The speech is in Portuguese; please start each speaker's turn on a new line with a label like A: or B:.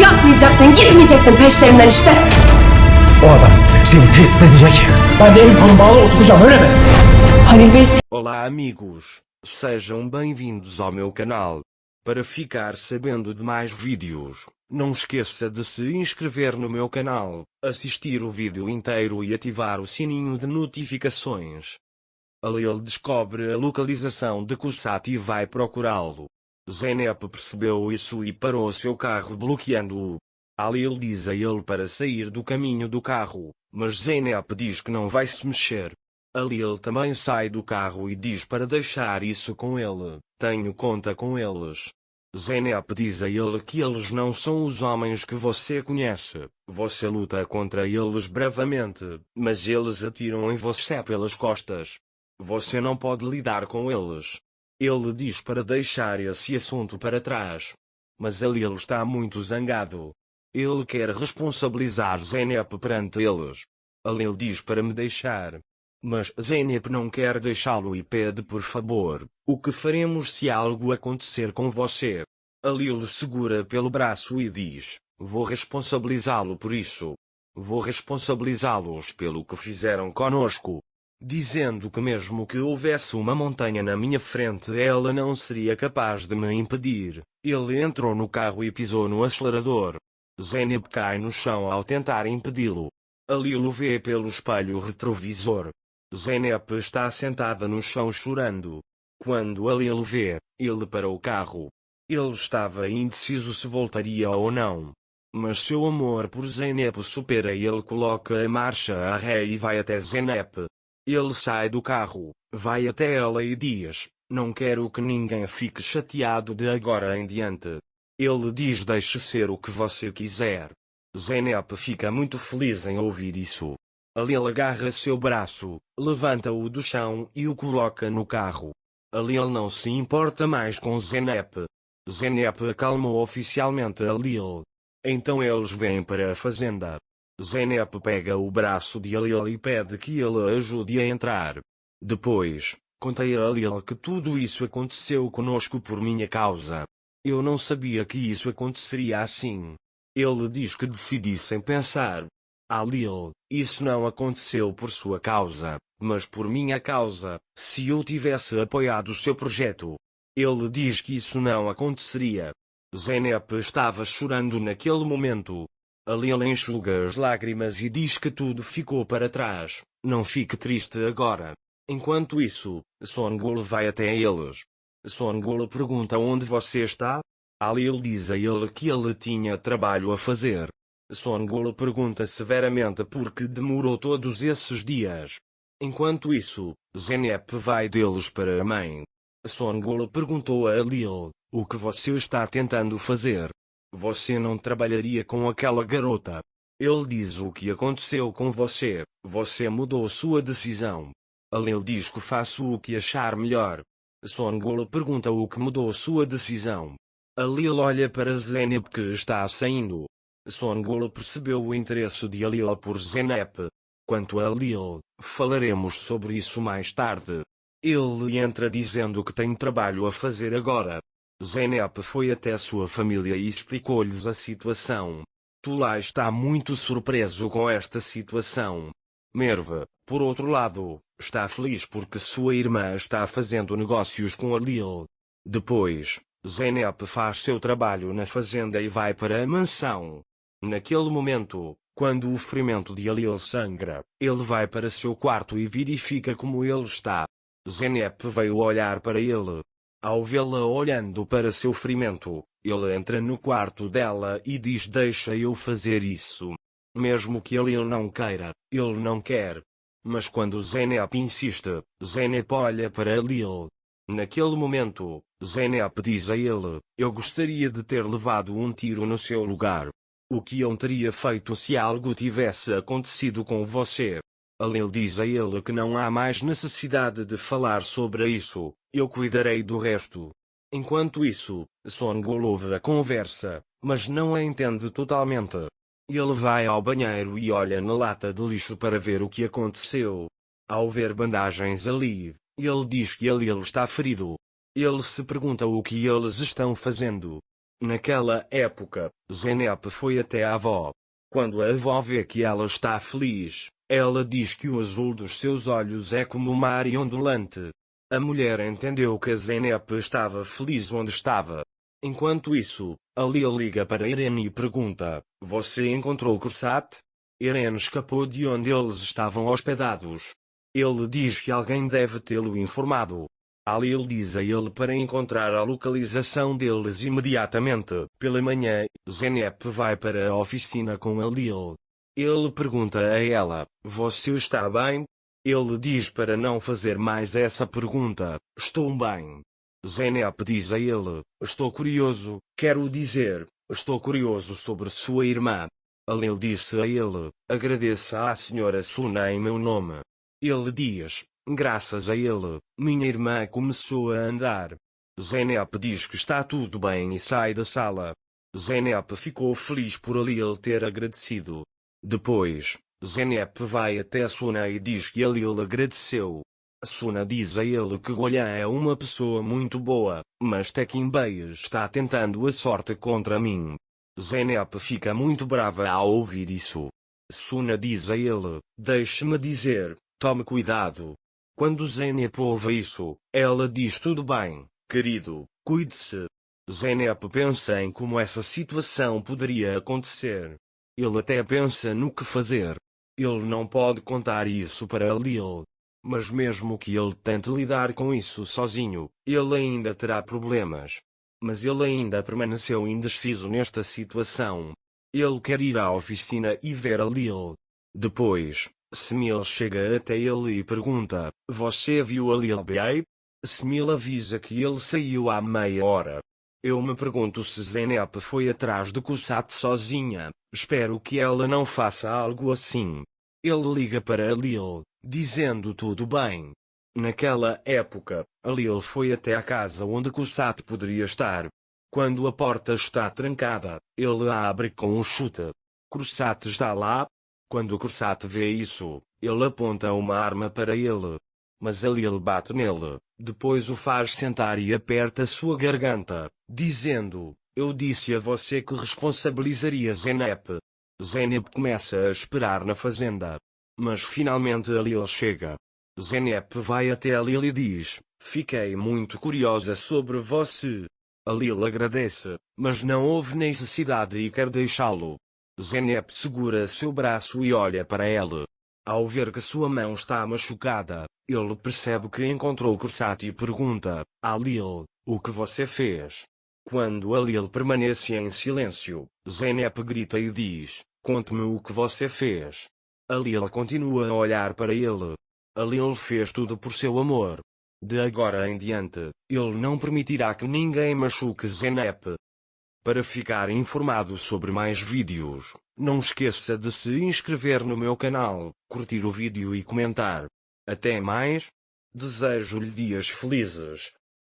A: Yapmayacaktın, gitmeyecektin peşlerinden işte.
B: O adam seni tehdit edecek. Ben de elim kolum bağlı oturacağım, öyle mi?
A: Halil Bey,
C: Olá amigos, sejam bem-vindos ao meu canal. Para ficar sabendo de mais vídeos, não esqueça de se inscrever no meu canal, assistir o vídeo inteiro e ativar o sininho de notificações. Ali ele descobre a localização de Kusat e vai procurá-lo. Zeynep percebeu isso e parou seu carro bloqueando-o. Halil diz a ele para sair do caminho do carro, mas Zeynep diz que não vai se mexer. Halil também sai do carro e diz para deixar isso com ele, tenho conta com eles. Zeynep diz a ele que eles não são os homens que você conhece, você luta contra eles bravamente, mas eles atiram em você pelas costas. Você não pode lidar com eles. Ele diz para deixar esse assunto para trás. Mas Halil está muito zangado. Ele quer responsabilizar Zeynep perante eles. Halil diz para me deixar. Mas Zeynep não quer deixá-lo e pede por favor, o que faremos se algo acontecer com você? Halil segura pelo braço e diz, vou responsabilizá-lo por isso. Vou responsabilizá-los pelo que fizeram conosco. Dizendo que mesmo que houvesse uma montanha na minha frente ela não seria capaz de me impedir. Ele entrou no carro e pisou no acelerador. Zeynep cai no chão ao tentar impedi-lo. Halil o vê pelo espelho retrovisor. Zeynep está sentada no chão chorando. Quando Halil o vê, ele parou o carro. Ele estava indeciso se voltaria ou não. Mas seu amor por Zeynep supera e ele coloca a marcha a ré e vai até Zeynep. Ele sai do carro, vai até ela e diz, não quero que ninguém fique chateado de agora em diante. Ele diz deixe ser o que você quiser. Zeynep fica muito feliz em ouvir isso. Halil agarra seu braço, levanta-o do chão e o coloca no carro. Halil não se importa mais com Zeynep. Zeynep acalmou oficialmente Halil. Então eles vêm para a fazenda. Zeynep pega o braço de Halil e pede que ele ajude a entrar. Depois, contei a Halil que tudo isso aconteceu conosco por minha causa. Eu não sabia que isso aconteceria assim. Ele diz que decidi sem pensar. Halil, isso não aconteceu por sua causa, mas por minha causa, se eu tivesse apoiado seu projeto. Ele diz que isso não aconteceria. Zeynep estava chorando naquele momento. Halil enxuga as lágrimas e diz que tudo ficou para trás, não fique triste agora. Enquanto isso, Songul vai até eles. Songul pergunta onde você está? Halil diz a ele que ele tinha trabalho a fazer. Songul pergunta severamente por que demorou todos esses dias. Enquanto isso, Zeynep vai deles para a mãe. Songul perguntou a Halil, o que você está tentando fazer? Você não trabalharia com aquela garota. Ele diz o que aconteceu com você, você mudou sua decisão. Halil diz que faço o que achar melhor. Songul pergunta o que mudou sua decisão. Halil olha para Zeynep que está saindo. Songul percebeu o interesse de Halil por Zeynep. Quanto a Halil, falaremos sobre isso mais tarde. Ele entra dizendo que tem trabalho a fazer agora. Zeynep foi até sua família e explicou-lhes a situação. Tulay está muito surpreso com esta situação. Merve, por outro lado, está feliz porque sua irmã está fazendo negócios com Halil. Depois, Zeynep faz seu trabalho na fazenda e vai para a mansão. Naquele momento, quando o ferimento de Halil sangra, ele vai para seu quarto e verifica como ele está. Zeynep veio olhar para ele. Ao vê-la olhando para seu ferimento, ele entra no quarto dela e diz deixa eu fazer isso. Mesmo que ele não queira, ele não quer. Mas quando Zeynep insiste, Zeynep olha para Halil. Naquele momento, Zeynep diz a ele, eu gostaria de ter levado um tiro no seu lugar. O que eu teria feito se algo tivesse acontecido com você? Halil diz a ele que não há mais necessidade de falar sobre isso, eu cuidarei do resto. Enquanto isso, Songul ouve a conversa, mas não a entende totalmente. Ele vai ao banheiro e olha na lata de lixo para ver o que aconteceu. Ao ver bandagens ali, ele diz que Halil está ferido. Ele se pergunta o que eles estão fazendo. Naquela época, Zeynep foi até a avó. Quando a avó vê que ela está feliz, ela diz que o azul dos seus olhos é como uma área ondulante. A mulher entendeu que a Zeynep estava feliz onde estava. Enquanto isso, Alil liga para Irene e pergunta: "Você encontrou Kursat?" Irene escapou de onde eles estavam hospedados. Ele diz que alguém deve tê-lo informado. Alil diz a ele para encontrar a localização deles imediatamente. Pela manhã, Zeynep vai para a oficina com Alil. Ele pergunta a ela: "Você está bem?" Ele diz para não fazer mais essa pergunta: "Estou bem." Zeynep diz a ele: "Estou curioso, quero dizer, estou curioso sobre sua irmã." Alil disse a ele: "Agradeça à senhora Suna em meu nome." Ele diz: "Graças a ele, minha irmã começou a andar." Zeynep diz que está tudo bem e sai da sala. Zeynep ficou feliz por Alil ter agradecido. Depois, Zeynep vai até Suna e diz que Alil agradeceu. Suna diz a ele que Golan é uma pessoa muito boa, mas Tekin Bey está tentando a sorte contra mim. Zeynep fica muito brava ao ouvir isso. Suna diz a ele: "Deixe-me dizer, tome cuidado." Quando Zeynep ouve isso, ela diz: "Tudo bem, querido, cuide-se." Zeynep pensa em como essa situação poderia acontecer. Ele até pensa no que fazer. Ele não pode contar isso para Alil. Mas mesmo que ele tente lidar com isso sozinho, ele ainda terá problemas. Mas ele ainda permaneceu indeciso nesta situação. Ele quer ir à oficina e ver Alil. Depois, Smil chega até ele e pergunta: "Você viu Alil Bey?" Smil avisa que ele saiu há meia hora. Eu me pergunto se Zeynep foi atrás de Kursat sozinha. Espero que ela não faça algo assim. Ele liga para Alil, dizendo tudo bem. Naquela época, Alil foi até a casa onde Kursat poderia estar. Quando a porta está trancada, ele a abre com um chute. Kursat está lá. Quando Kursat vê isso, ele aponta uma arma para ele. Mas Alil bate nele, depois o faz sentar e aperta sua garganta, dizendo: "Eu disse a você que responsabilizaria Zeynep." Zeynep começa a esperar na fazenda. Mas finalmente Alil chega. Zeynep vai até Alil e diz: "Fiquei muito curiosa sobre você." Alil agradece, mas não houve necessidade e quer deixá-lo. Zeynep segura seu braço e olha para ela. Ao ver que sua mão está machucada, ele percebe que encontrou Kursat e pergunta: "Alil, o que você fez?" Quando Alil permanece em silêncio, Zeynep grita e diz: "Conte-me o que você fez." Alil continua a olhar para ele. Alil fez tudo por seu amor. De agora em diante, ele não permitirá que ninguém machuque Zeynep. Para ficar informado sobre mais vídeos, não esqueça de se inscrever no meu canal, curtir o vídeo e comentar. Até mais. Desejo-lhe dias felizes.